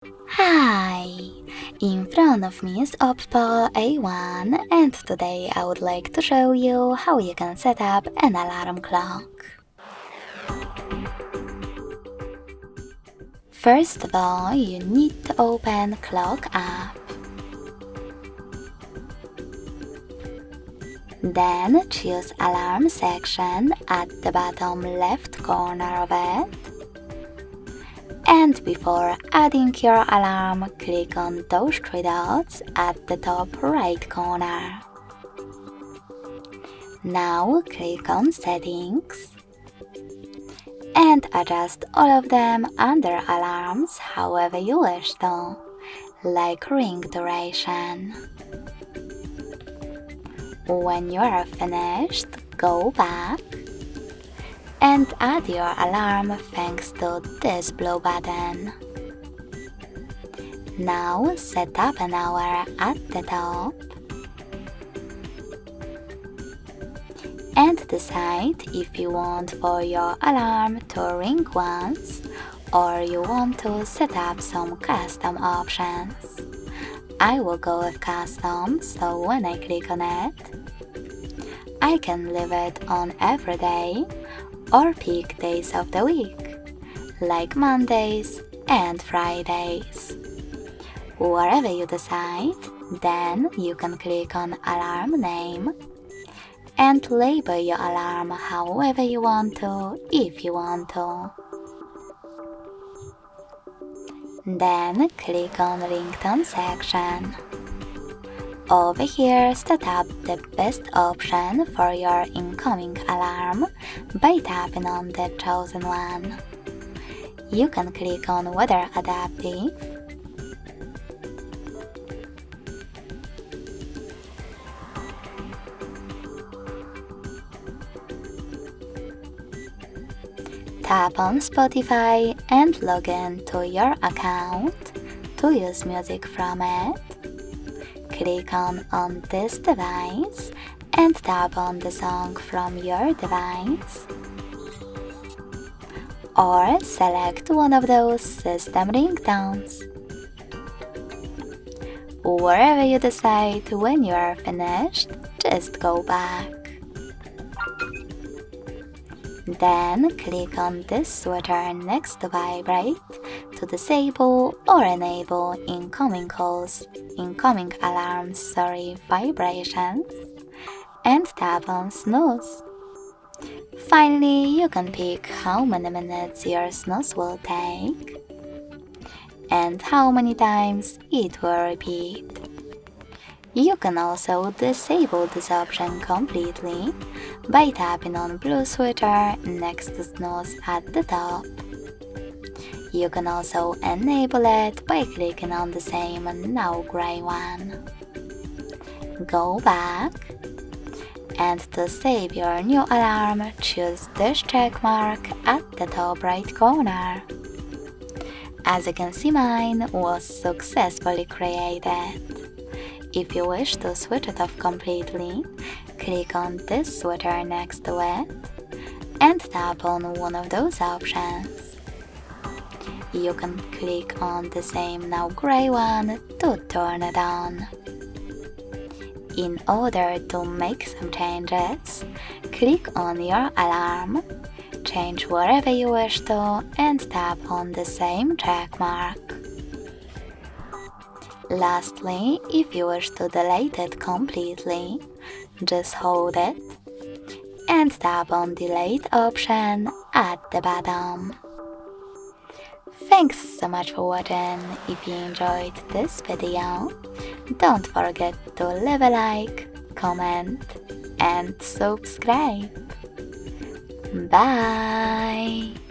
Hi! In front of me is OPPO A1 and today I would like to show you how you can set up an alarm clock. First of all, you need to open Clock app. Then choose Alarm section at the bottom left corner of it. And before adding your alarm, click on those three dots at the top right corner. Now click on Settings and adjust all of them under Alarms however you wish to, like ring duration. When you are finished, go back and add your alarm thanks to this blue button. Now set up an hour at the top and decide if you want for your alarm to ring once or you want to set up some custom options. I will go with custom, so when I click on it, I can leave it on every day or pick days of the week, like Mondays and Fridays. Whatever you decide, then you can click on Alarm Name and label your alarm however you want to, if you want to. Then click on Ringtone section. Over here, set up the best option for your incoming alarm by tapping on the chosen one. You can click on Weather Adaptive, tap on Spotify and log in to your account to use music from it. Click on this device and tap on the song from your device. Or select one of those system ringtones. Wherever you decide when you are finished, just go back. Then click on this switcher next to Vibrate to disable or enable incoming alarms, vibrations, and tap on Snooze. Finally, you can pick how many minutes your snooze will take and how many times it will repeat. You can also disable this option completely by tapping on blue switcher next to Snooze at the top. You can also enable it by clicking on the same now gray one. Go back, and to save your new alarm, choose this check mark at the top right corner. As you can see, mine was successfully created. If you wish to switch it off completely, click on this switcher next to it and tap on one of those options. You can click on the same now gray one to turn it on. In order to make some changes, click on your alarm, change wherever you wish to, and tap on the same check mark. Lastly, if you wish to delete it completely, just hold it and tap on Delete option at the bottom. Thanks so much for watching. If you enjoyed this video, don't forget to leave a like, comment, and subscribe. Bye!